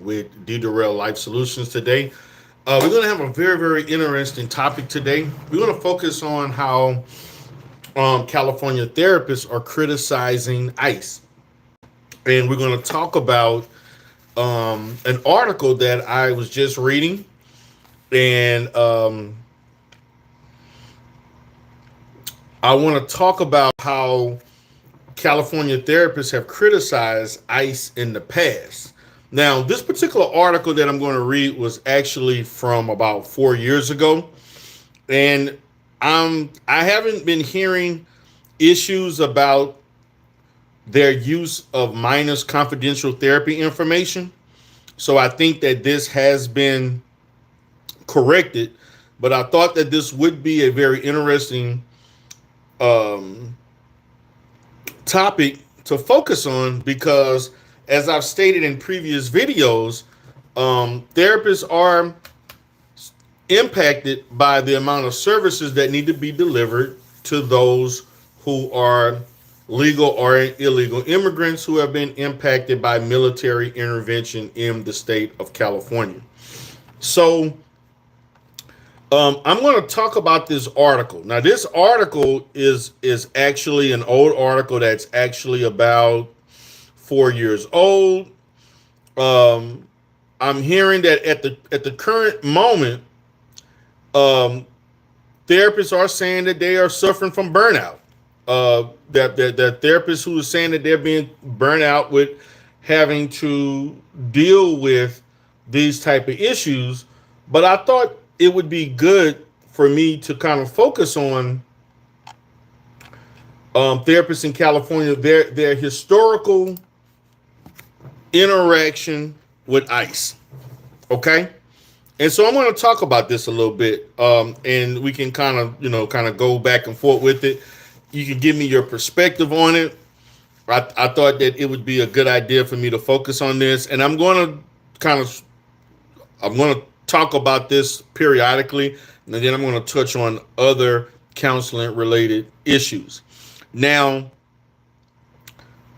with D. Durrell Life Solutions today. We're going to have a very, very interesting topic today. We're going to focus on how California therapists are criticizing ICE. And we're going to talk about an article that I was just reading. And I want to talk about how California therapists have criticized ICE in the past. Now, this particular article that I'm going to read was actually from about 4 years ago, and I haven't been hearing issues about their use of minors' confidential therapy information. So I think that this has been corrected, but I thought that this would be a very interesting um, topic to focus on because, as I've stated in previous videos, therapists are impacted by the amount of services that need to be delivered to those who are legal or illegal immigrants who have been impacted by military intervention in the state of California. So, I'm going to talk about this article. Now, this article is actually an old article that's actually about 4 years old. Um, I'm hearing that at the current moment, um, therapists are saying that they are suffering from burnout. That therapists who are saying that they're being burnt out with having to deal with these type of issues. But I thought it would be good for me to kind of focus on therapists in California, their historical interaction with ICE. Okay, and so I'm going to talk about this a little bit, and we can kind of go back and forth with it. You can give me your perspective on it. I thought that it would be a good idea for me to focus on this, and kind of I'm going to talk about this periodically, and then I'm going to touch on other counseling related issues. Now,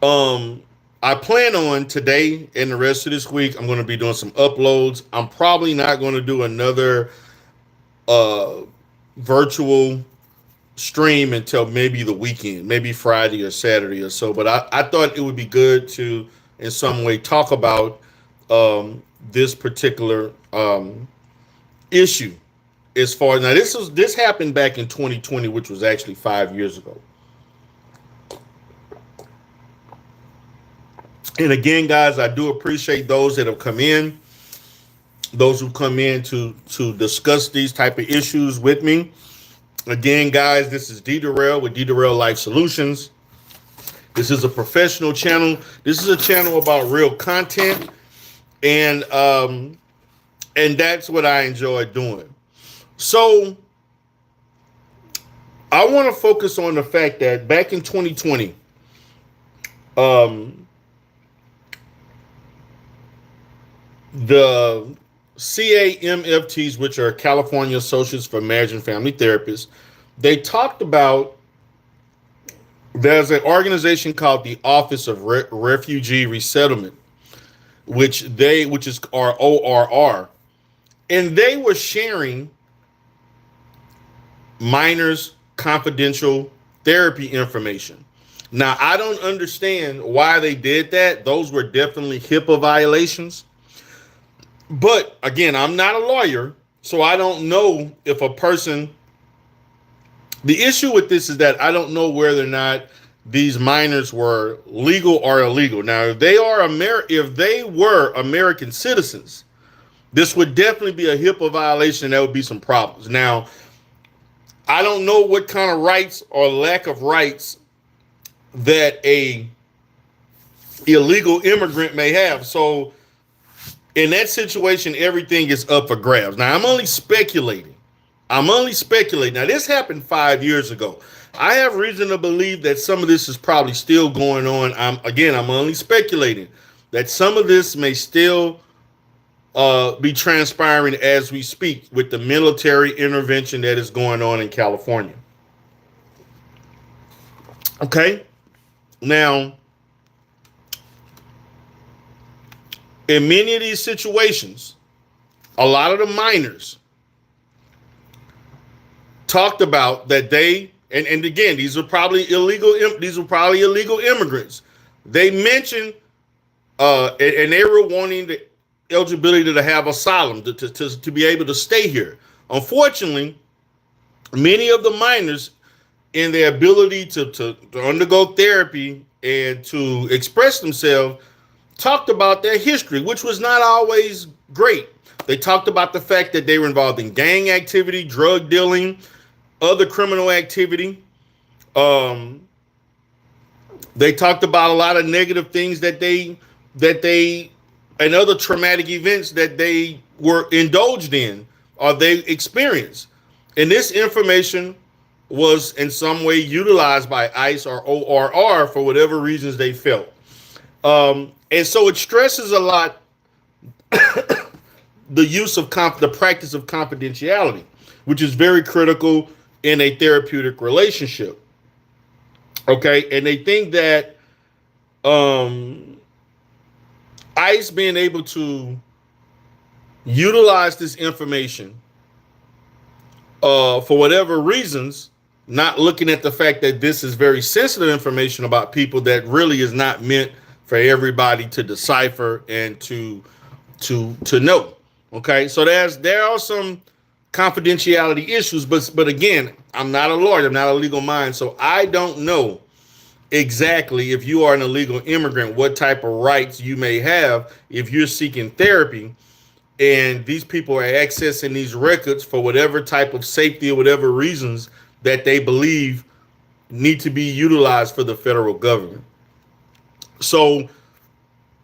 um, I plan on today and the rest of this week, I'm going to be doing some uploads. I'm probably not going to do another uh, virtual stream until maybe the weekend, maybe Friday or Saturday or so. But I thought it would be good to, in some way, talk about this particular issue. As far now, this happened back in 2020, which was actually 5 years ago. And again, guys, I do appreciate those that have come in, those who come in to discuss these type of issues with me. Again, guys, this is D Durrell with D Durrell Life Solutions. This is a professional channel. This is a channel about real content, and that's what I enjoy doing. So I want to focus on the fact that back in 2020, um, the CAMFTs, which are California Associates for Marriage and Family Therapists, they talked about there's an organization called the Office of Refugee Resettlement, which is our ORR, and they were sharing minors' confidential therapy information. Now, I don't understand why they did that. Those were definitely HIPAA violations. But again, I'm not a lawyer, so I don't know if a person. The issue with this is that I don't know whether or not these minors were legal or illegal. Now, if they were American citizens, this would definitely be a HIPAA violation. And there would be some problems. Now, I don't know what kind of rights or lack of rights that a illegal immigrant may have. So in that situation, everything is up for grabs. Now, I'm only speculating. Now, this happened 5 years ago. I have reason to believe that some of this is probably still going on. I'm only speculating that some of this may still be transpiring as we speak with the military intervention that is going on in California. Okay. Now, In many of these situations, a lot of the minors talked about that and again, these were probably illegal immigrants. They mentioned and they were wanting the eligibility to have asylum to be able to stay here. Unfortunately, many of the minors, in their ability to undergo therapy and to express themselves, talked about their history, which was not always great. They talked about the fact that they were involved in gang activity, drug dealing, other criminal activity. Um, they talked about a lot of negative things that they and other traumatic events that they were indulged in or they experienced. And this information was in some way utilized by ICE or ORR for whatever reasons they felt. And so it stresses a lot the use of the practice of confidentiality, which is very critical in a therapeutic relationship. Okay, and they think that ICE being able to utilize this information for whatever reasons, not looking at the fact that this is very sensitive information about people that really is not meant for everybody to decipher and to know. Okay, so there are some confidentiality issues, but again, I'm not a lawyer, I'm not a legal mind, so I don't know exactly, if you are an illegal immigrant, what type of rights you may have if you're seeking therapy and these people are accessing these records for whatever type of safety or whatever reasons that they believe need to be utilized for the federal government. So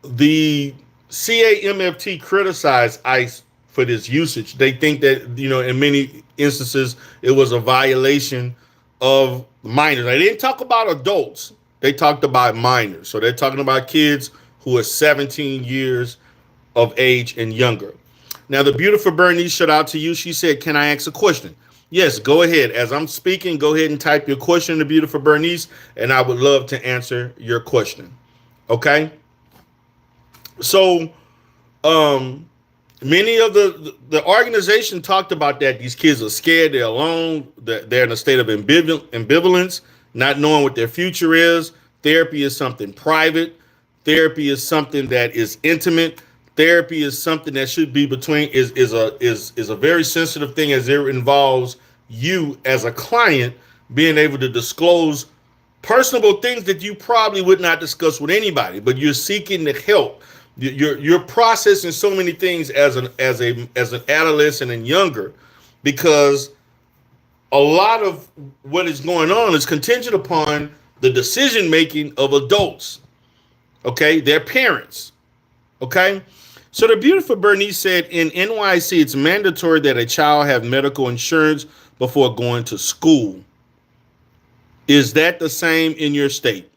the CAMFT criticized ICE for this usage. They think that, in many instances, it was a violation of minors. They didn't talk about adults. They talked about minors. So they're talking about kids who are 17 years of age and younger. Now, the beautiful Bernice, shout out to you. She said, can I ask a question? Yes, go ahead. As I'm speaking, go ahead and type your question, the beautiful Bernice, and I would love to answer your question. Okay? So, many of the organization talked about that these kids are scared, they're alone, they're in a state of ambivalence, not knowing what their future is. Therapy is something private. Therapy is something that is intimate. Therapy is something that should be is a very sensitive thing, as it involves you as a client being able to disclose personable things that you probably would not discuss with anybody, but you're seeking the help. You're processing so many things as an adolescent and younger, because a lot of what is going on is contingent upon the decision making of adults. Okay, their parents. Okay, so the beautiful Bernice said, in NYC, it's mandatory that a child have medical insurance before going to school. Is that the same in your state?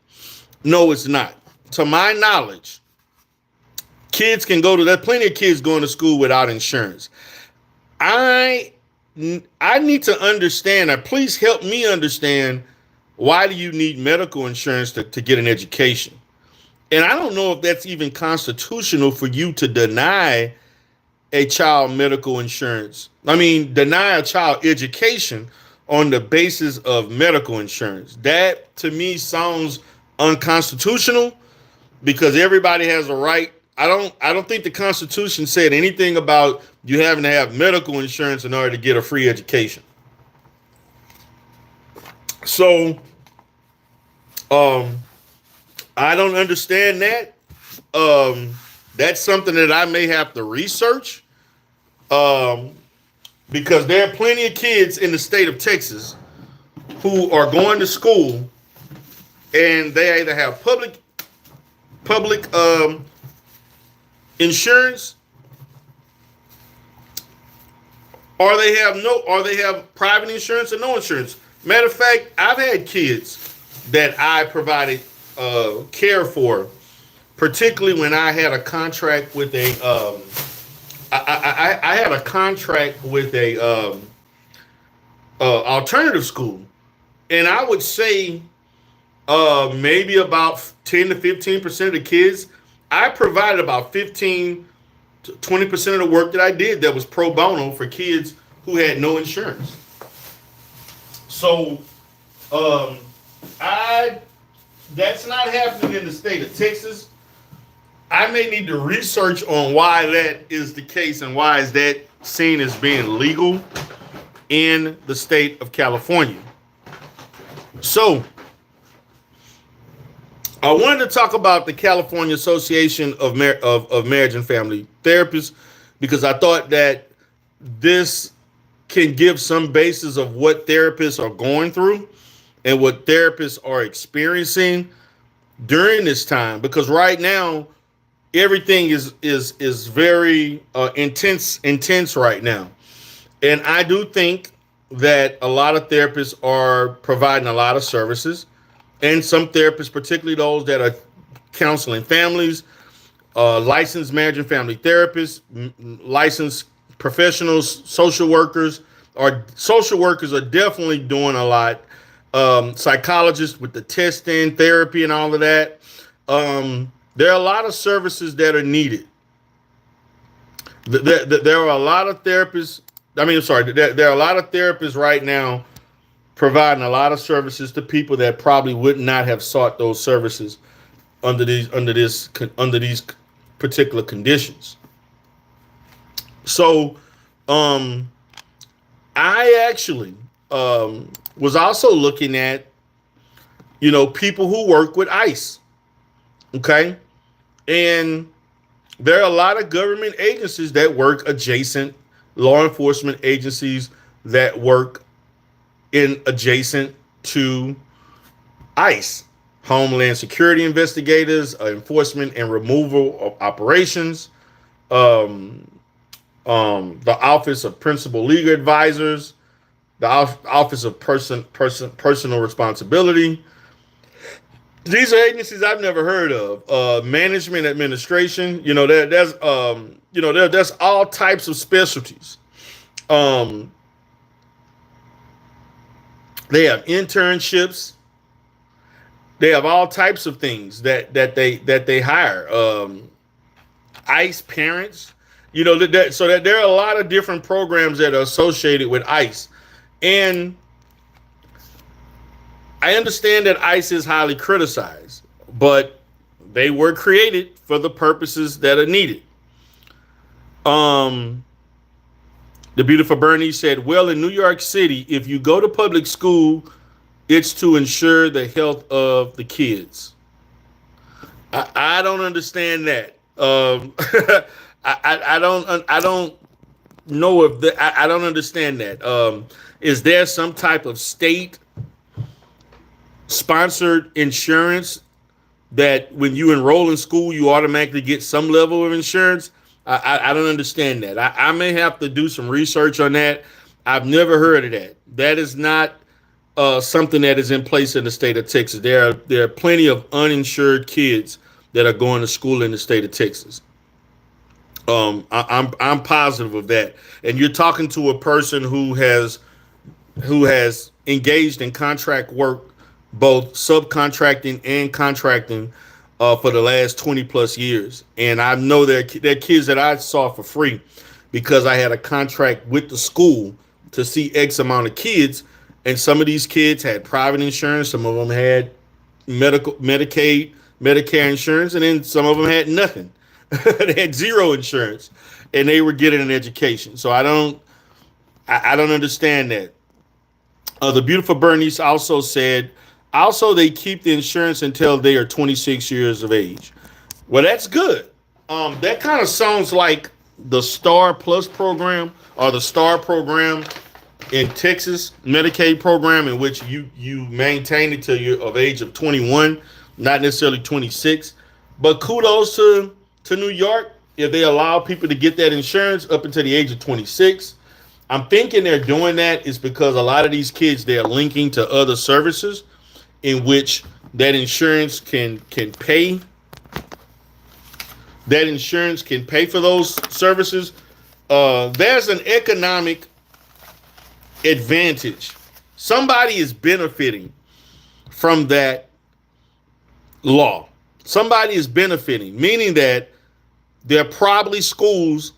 No, it's not. To my knowledge, there's plenty of kids going to school without insurance. I need to understand, or please help me understand, why do you need medical insurance to get an education? And I don't know if that's even constitutional for you to deny a child medical insurance. I mean, deny a child education on the basis of medical insurance. That to me sounds unconstitutional, because everybody has a right. I don't think the Constitution said anything about you having to have medical insurance in order to get a free education. So, I don't understand that. That's something that I may have to research, because there are plenty of kids in the state of Texas who are going to school and they either have public insurance, or they have private insurance or no insurance. Matter of fact, I've had kids that I provided care for, particularly when I had a contract with I had a contract with a alternative school, and I would say maybe about 10 to 15% of the kids I provided about 15 to 20% of the work that I did that was pro bono for kids who had no insurance. So, I that's not happening in the state of Texas. I may need to research on why that is the case and why is that seen as being legal in the state of California. So, I wanted to talk about the California Association of Marriage and Family Therapists because I thought that this can give some basis of what therapists are going through and what therapists are experiencing during this time. Because right now, everything is very intense right now, and I do think that a lot of therapists are providing a lot of services, and some therapists, particularly those that are counseling families, licensed marriage and family therapists, licensed professionals, social workers are definitely doing a lot. Psychologists with the testing, therapy, and all of that. There are a lot of services that are needed. There are a lot of therapists. There are a lot of therapists right now providing a lot of services to people that probably would not have sought those services under these particular conditions. So, I actually was also looking at, people who work with ICE. Okay. And there are a lot of government agencies that work adjacent, law enforcement agencies that work adjacent to ICE, Homeland Security investigators, enforcement and removal of operations, the Office of Principal Legal Advisors, the Office of Personal Responsibility. These are agencies I've never heard of. Management administration, there's all types of specialties. They have internships. They have all types of things that they hire. ICE parents, so that there are a lot of different programs that are associated with ICE, and I understand that ICE is highly criticized, but they were created for the purposes that are needed. The beautiful Bernie said, well, in New York City, if you go to public school, it's to ensure the health of the kids. I don't understand that. I don't know if I don't understand that. Is there some type of state sponsored insurance that when you enroll in school, you automatically get some level of insurance? I don't understand that. I may have to do some research on that. I've never heard of that. That is not something that is in place in the state of Texas. There are plenty of uninsured kids that are going to school in the state of Texas. I'm positive of that. And you're talking to a person who has engaged in contract work, both subcontracting and contracting, for the last 20 plus years. And I know there are kids that I saw for free because I had a contract with the school to see X amount of kids. And some of these kids had private insurance. Some of them had Medicaid, Medicare insurance. And then some of them had nothing. They had zero insurance and they were getting an education. So I don't understand that. The beautiful Bernice also said, they keep the insurance until they are 26 years of age. Well, that's good. That kind of sounds like the Star Plus program or the Star program in Texas, Medicaid program, in which you maintain it till you're of age of 21, not necessarily 26. But kudos to New York if they allow people to get that insurance up until the age of 26. I'm thinking they're doing that is because a lot of these kids, they're linking to other services in which that insurance can pay. That insurance can pay for those services. There's an economic advantage. Somebody is benefiting from that law. Somebody is benefiting, meaning that there are probably schools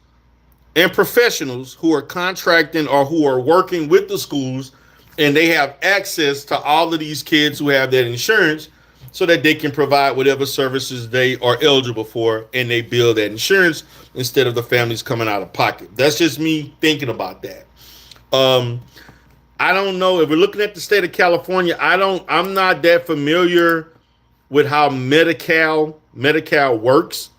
and professionals who are contracting or who are working with the schools, and they have access to all of these kids who have that insurance so that they can provide whatever services they are eligible for, and they bill that insurance instead of the families coming out of pocket. That's just me thinking about that. I don't know if we're looking at the state of California. I'm not that familiar with how Medi-Cal works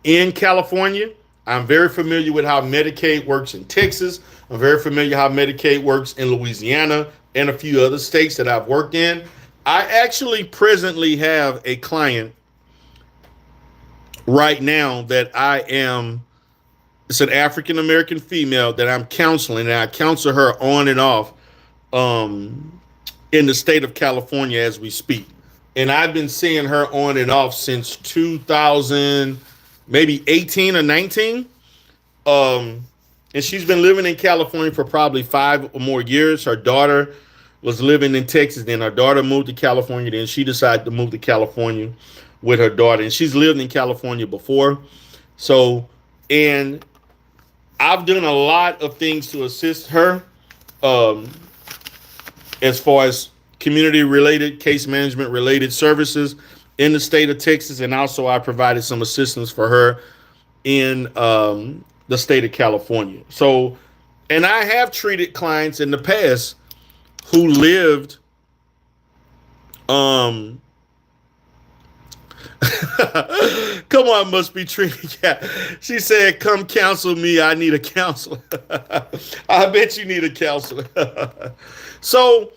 in California. I'm very familiar with how Medicaid works in Texas. I'm very familiar how Medicaid works in Louisiana and a few other states that I've worked in. I actually presently have a client right now that it's an African American female that I'm counseling, and I counsel her on and off in the state of California as we speak. And I've been seeing her on and off since 2000, maybe 18 or 19. And she's been living in California for probably 5 or more years. Her daughter was living in Texas. Then her daughter moved to California. Then she decided to move to California with her daughter. And she's lived in California before. So, and I've done a lot of things to assist her as far as community-related, case management-related services in the state of Texas. And also I provided some assistance for her in the state of California. So, and I have treated clients in the past who lived come on, must be treated. Yeah. She said, come counsel me. I need a counselor. I bet you need a counselor. So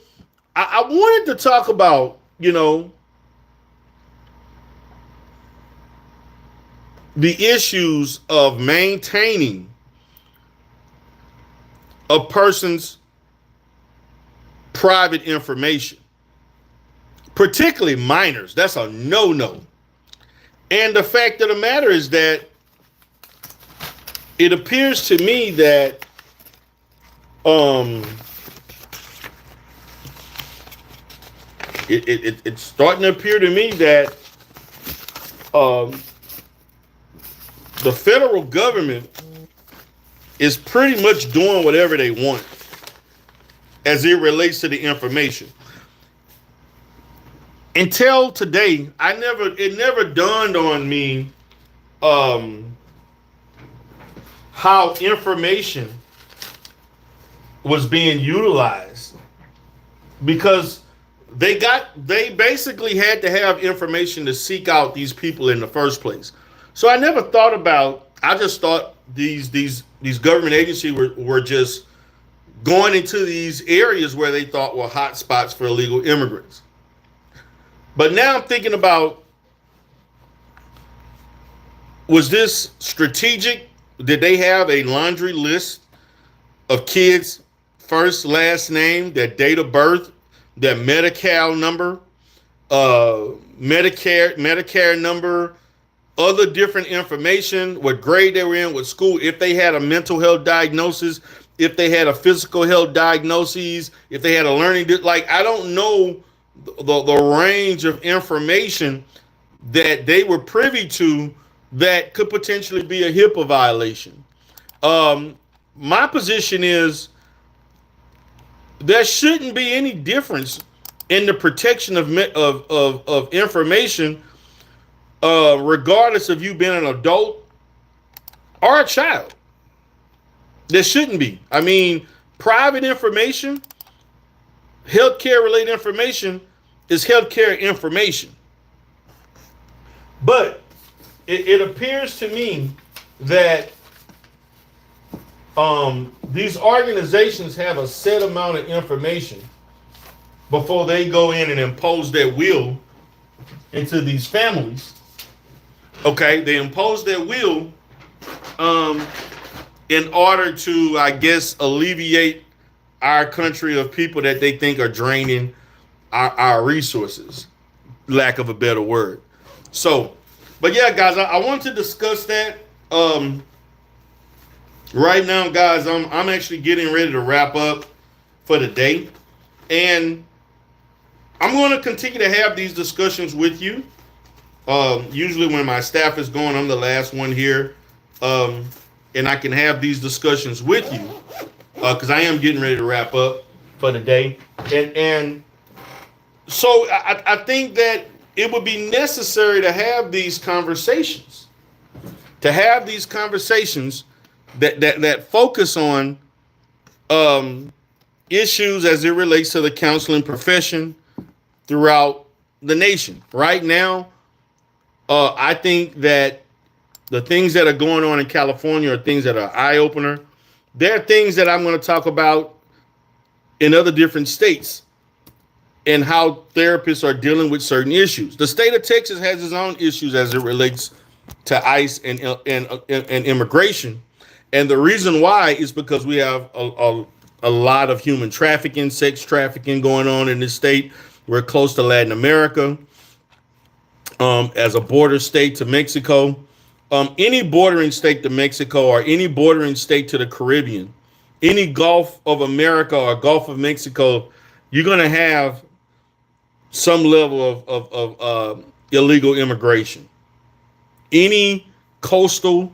I wanted to talk about, the issues of maintaining a person's private information, particularly minors. That's a no-no. And the fact of the matter is that it appears to me that it's starting to appear to me that the federal government is pretty much doing whatever they want as it relates to the information. Until today, it never dawned on me how information was being utilized, because they basically had to have information to seek out these people in the first place. So I never thought about, I just thought these government agencies were just going into these areas where they thought were hot spots for illegal immigrants. But now I'm thinking about, was this strategic? Did they have a laundry list of kids' first, last name, their date of birth, their Medi-Cal number, Medicare number, other different information, what grade they were in, what school, if they had a mental health diagnosis, if they had a physical health diagnosis, if they had a learning, I don't know the range of information that they were privy to that could potentially be a HIPAA violation. My position is there shouldn't be any difference in the protection of information, regardless of you being an adult or a child. There shouldn't be. I mean, private information, healthcare related information is healthcare information. But it appears to me that these organizations have a set amount of information before they go in and impose their will into these families. Okay, they impose their will in order to, I guess, alleviate our country of people that they think are draining our resources, lack of a better word. So, but yeah, guys, I want to discuss that. Right now, guys, I'm actually getting ready to wrap up for the day, and I'm going to continue to have these discussions with you Usually when my staff is going, I'm the last one here, and I can have these discussions with you because I am getting ready to wrap up for the day, and so I think that it would be necessary to have these conversations, that focus on issues as it relates to the counseling profession throughout the nation. Right now, I think that the things that are going on in California are things that are eye opener. There are things that I'm going to talk about in other different states and how therapists are dealing with certain issues. The state of Texas has its own issues as it relates to ICE and immigration. And the reason why is because we have a lot of human trafficking, sex trafficking going on in this state. We're close to Latin America, as a border state to Mexico. Any bordering state to Mexico or any bordering state to the Caribbean, any Gulf of America or Gulf of Mexico, you're going to have some level of illegal immigration. Any coastal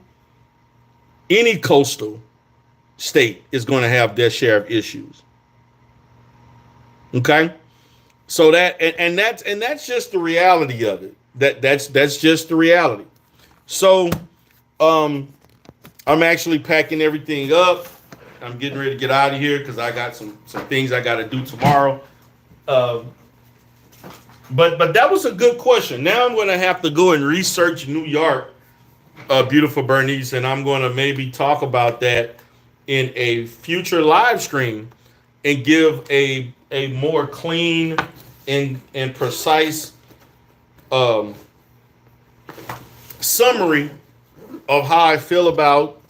state is going to have their share of issues. Okay, so that's just the reality of it. That's just the reality. So, I'm actually packing everything up. I'm getting ready to get out of here because I got some things I got to do tomorrow. But that was a good question. Now I'm going to have to go and research New York, beautiful Bernice, and I'm going to maybe talk about that in a future live stream and give a more clean and precise summary of how I feel about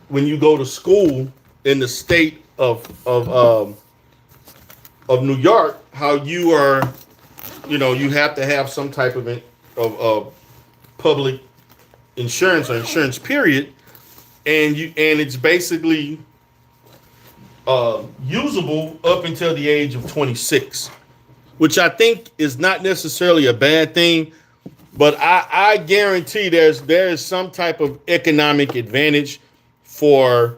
when you go to school in the state of New York, how you are, you have to have some type of public insurance or insurance period, and it's basically usable up until the age of 26, which I think is not necessarily a bad thing. But I guarantee there is some type of economic advantage for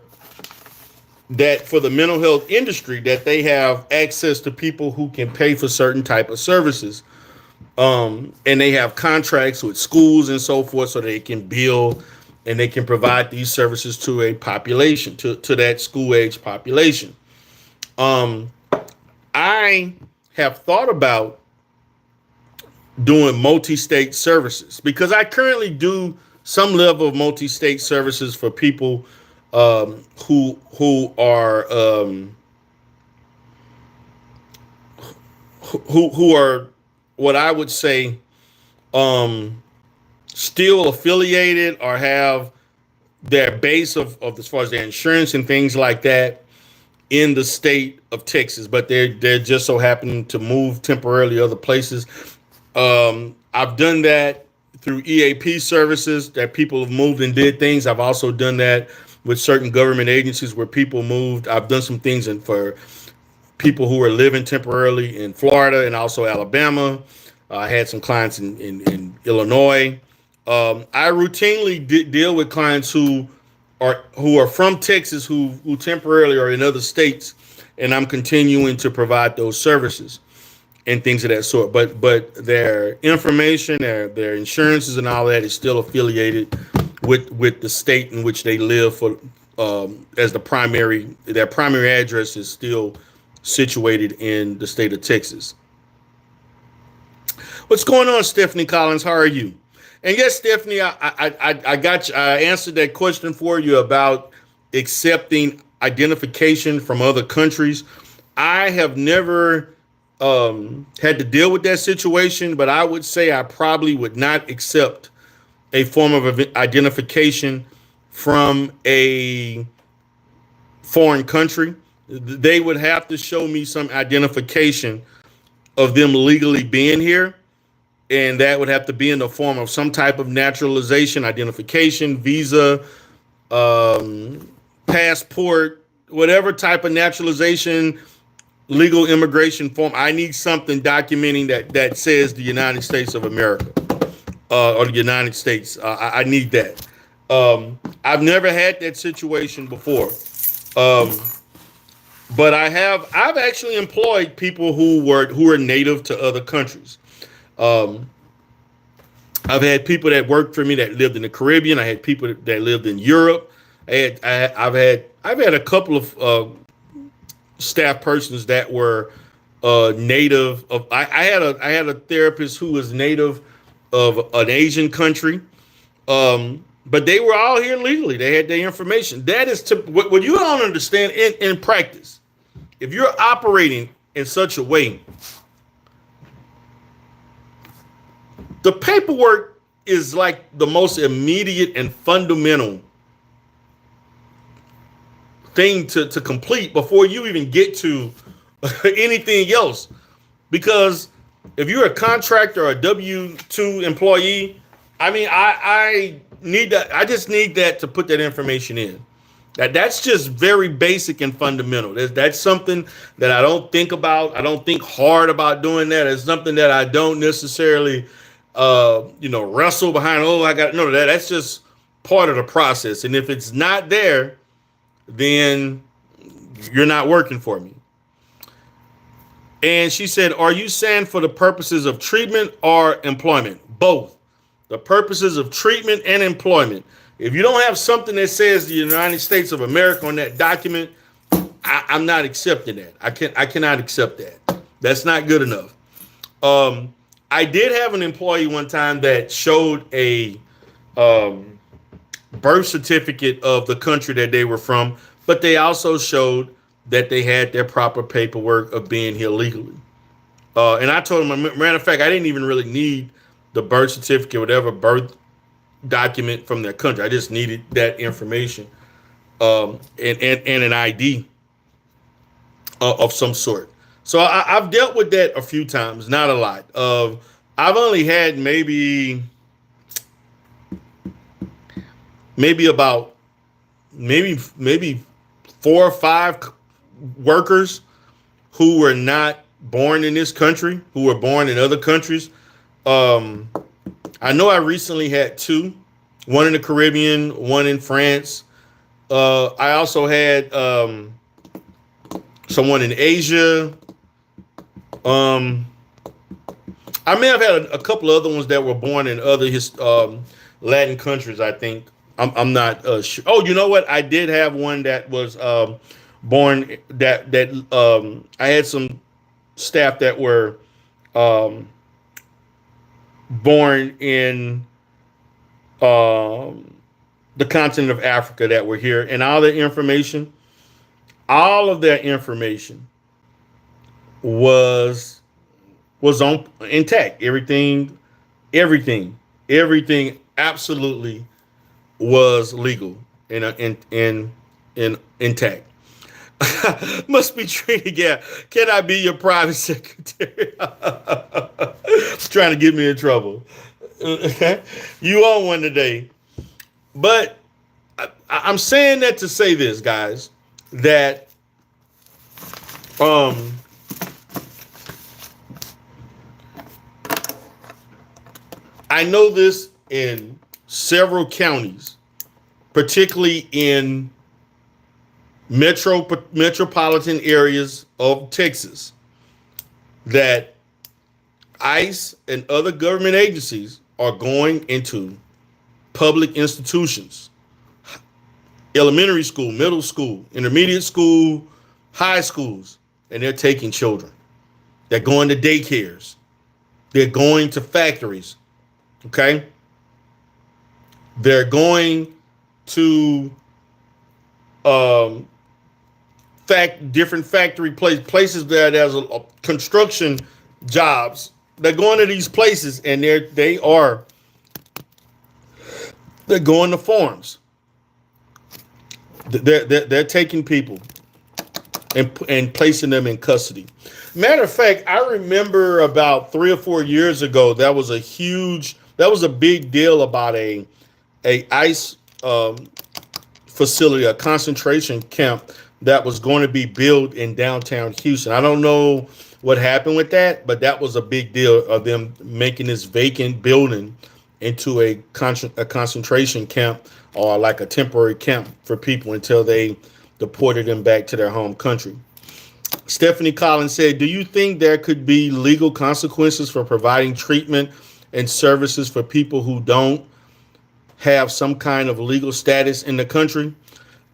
the mental health industry, that they have access to people who can pay for certain type of services. And they have contracts with schools and so forth, so they can bill and they can provide these services to a population, to that school age population. I have thought about doing multi-state services because I currently do some level of multi-state services for people who are what I would say still affiliated or have their base of as far as their insurance and things like that in the state of Texas, but they're just so happening to move temporarily other places. I've done that through EAP services that people have moved and did things. I've also done that with certain government agencies where people moved. I've done some things for people who are living temporarily in Florida and also Alabama. I had some clients in Illinois. I routinely deal with clients who are from Texas who temporarily are in other states, and I'm continuing to provide those services and things of that sort. But their information, their insurances and all that is still affiliated with the state in which they live for as their primary address is still situated in the state of Texas. What's going on, Stephanie Collins? How are you? And yes, Stephanie, I got you. I answered that question for you about accepting identification from other countries. I have never had to deal with that situation, but I would say I probably would not accept a form of identification from a foreign country. They would have to show me some identification of them legally being here. And that would have to be in the form of some type of naturalization, identification, visa, passport, whatever type of naturalization, legal immigration form. I need something documenting that says the United States of America. or the United States. I need that. I've never had that situation before. Um, but I've actually employed people who are native to other countries. Um, I've had people that worked for me that lived in the Caribbean. I had people that lived in Europe. I've had a couple of staff persons that were native of. I had a therapist who was native of an Asian country. But they were all here legally. They had their information. That is to what you don't understand in practice. If you're operating in such a way, the paperwork is like the most immediate and fundamental thing to complete before you even get to anything else. Because if you're a contractor or a W-2 employee, I mean, I need that. I just need that to put that information in. That's just very basic and fundamental. That's something that I don't think about. I don't think hard about doing that. It's something that I don't necessarily, wrestle behind. Oh, I got no. That's just part of the process. And if it's not there, then you're not working for me. And she said, "Are you saying for the purposes of treatment or employment? Both. The purposes of treatment and employment. If you don't have something that says the United States of America on that document, I'm not accepting that. I cannot accept that. That's not good enough." I did have an employee one time that showed a birth certificate of the country that they were from, but they also showed that they had their proper paperwork of being here legally. And I told him, matter of fact, I didn't even really need the birth certificate, whatever birth document from their country. I just needed that information, and an ID of some sort. So I've dealt with that a few times, not a lot. I've only had maybe 4 or 5 workers who were not born in this country, who were born in other countries. I know I recently had 2, one in the Caribbean, one in France. I also had someone in Asia. I may have had a couple of other ones that were born in other Latin countries, I think. I'm not sure. Oh, you know what? I did have one that was born that I had some staff that were born in the continent of Africa that were here, and all of their information was on intact. Everything absolutely was legal and intact. Must be treated. Yeah. Can I be your private secretary? Trying to get me in trouble. You on one today. But I'm saying that to say this, guys, that I know this in several counties, particularly in metropolitan areas of Texas, that ICE and other government agencies are going into public institutions, elementary school, middle school, intermediate school, high schools, and they're taking children. They're going to daycares. They're going to factories. Okay? They're going to different factory places that there's a construction jobs. They're going to these places and they're going to farms. They're taking people and placing them in custody. Matter of fact, I remember about 3 or 4 years ago, that was a big deal about a ICE facility, a concentration camp that was going to be built in downtown Houston. I don't know what happened with that, but that was a big deal of them making this vacant building into a concentration camp or like a temporary camp for people until they deported them back to their home country. Stephanie Collins said, do you think there could be legal consequences for providing treatment and services for people who don't have some kind of legal status in the country?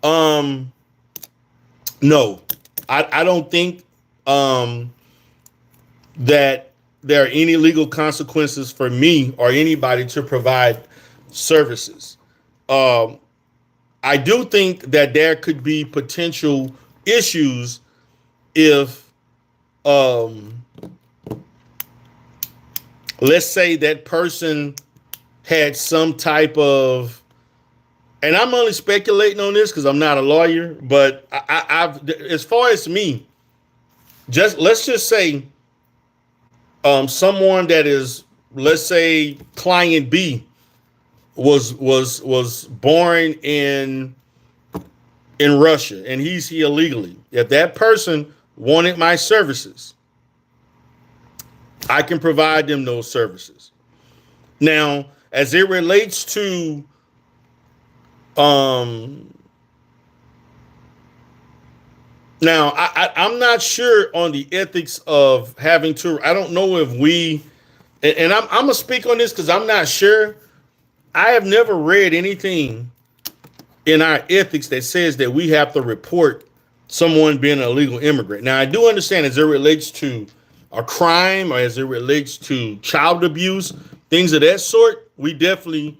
No, I don't think that there are any legal consequences for me or anybody to provide services. I do think that there could be potential issues if, let's say that person had some type of, and I'm only speculating on this because I'm not a lawyer, but I've, as far as me, let's just say, someone that is, let's say, client B was born in Russia and he's here illegally. If that person wanted my services, I can provide them those services. Now, as it relates to now, I'm not sure on the ethics of having to. I don't know if we, and I'm gonna speak on this because I'm not sure. I have never read anything in our ethics that says that we have to report someone being an illegal immigrant. Now, I do understand as it relates to a crime or as it relates to child abuse, things of that sort. We definitely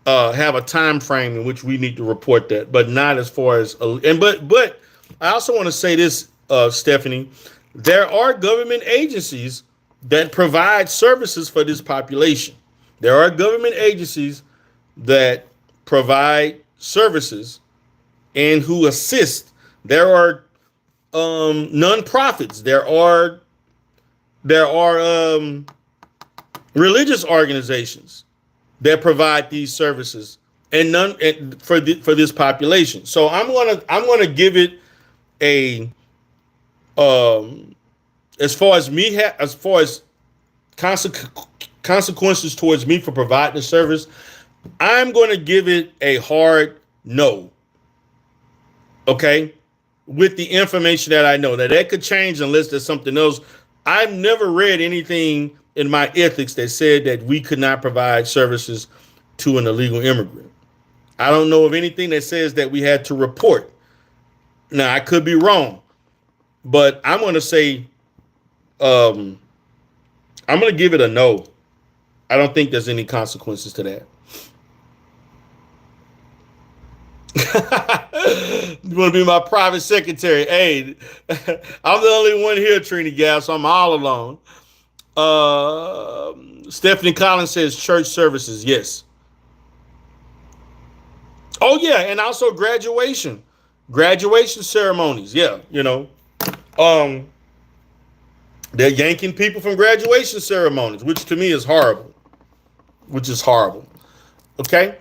have a time frame in which we need to report that, but not as far as but I also want to say this, Stephanie, there are government agencies that provide services for this population. There are government agencies that provide services and who assist. There are nonprofits. There are religious organizations that provide these services, and none for this population. So I'm gonna give it a as far as consequences towards me for providing the service, I'm going to give it a hard no. Okay, with the information that I know, that could change unless there's something else. I've never read anything in my ethics that said that we could not provide services to an illegal immigrant. I don't know of anything that says that we had to report. Now, I could be wrong, but I'm going to say, I'm going to give it a no. I don't think there's any consequences to that. You want to be my private secretary? Hey, I'm the only one here, Trini Gal, so I'm all alone. Stephanie Collins says church services. Yes. Oh, yeah. And also graduation ceremonies. Yeah. They're yanking people from graduation ceremonies, which to me is horrible, Okay.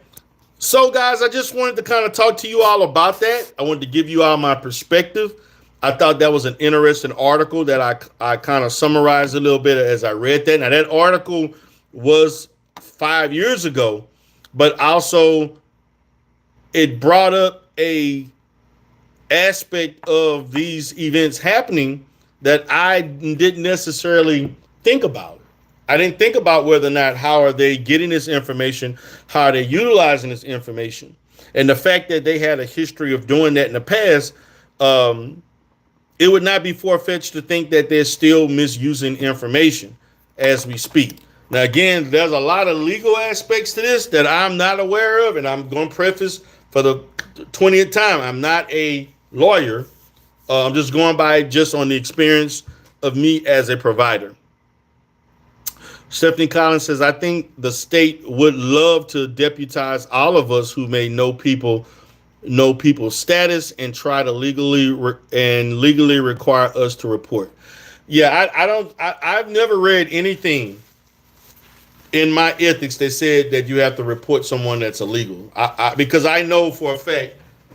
So, guys, I just wanted to kind of talk to you all about that. I wanted to give you all my perspective. I thought that was an interesting article that I kind of summarized a little bit as I read that. Now, that article was 5 years ago, but also it brought up a aspect of these events happening that I didn't necessarily think about. I didn't think about whether or not how are they getting this information, how are they utilizing this information, and the fact that they had a history of doing that in the past. It would not be far-fetched to think that they're still misusing information as we speak. Now, again, there's a lot of legal aspects to this that I'm not aware of, and I'm going to preface for the 20th time, I'm not a lawyer. I'm just going by just on the experience of me as a provider. Stephanie Collins says, I think the state would love to deputize all of us who may know people's status and try to legally require us to report. Yeah, I've never read anything in my ethics that said that you have to report someone that's illegal. Because I know for a fact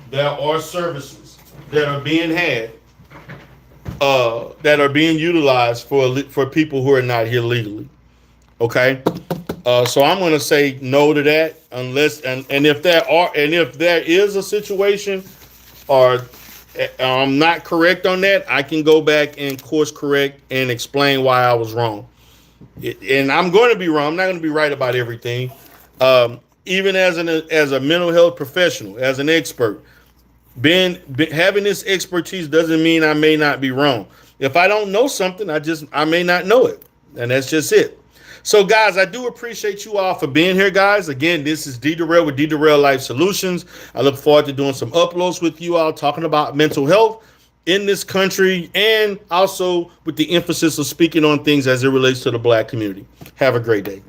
there are services that are being had, that are being utilized for people who are not here legally. Okay. So I'm going to say no to that, unless and if there is a situation, or I'm not correct on that, I can go back and course correct and explain why I was wrong. And I'm going to be wrong. I'm not going to be right about everything. Even as a mental health professional, as an expert, having this expertise doesn't mean I may not be wrong. If I don't know something, I may not know it, and that's just it. So, guys, I do appreciate you all for being here, guys. Again, this is D Darrell with D Darrell Life Solutions. I look forward to doing some uploads with you all, talking about mental health in this country, and also with the emphasis of speaking on things as it relates to the Black community. Have a great day.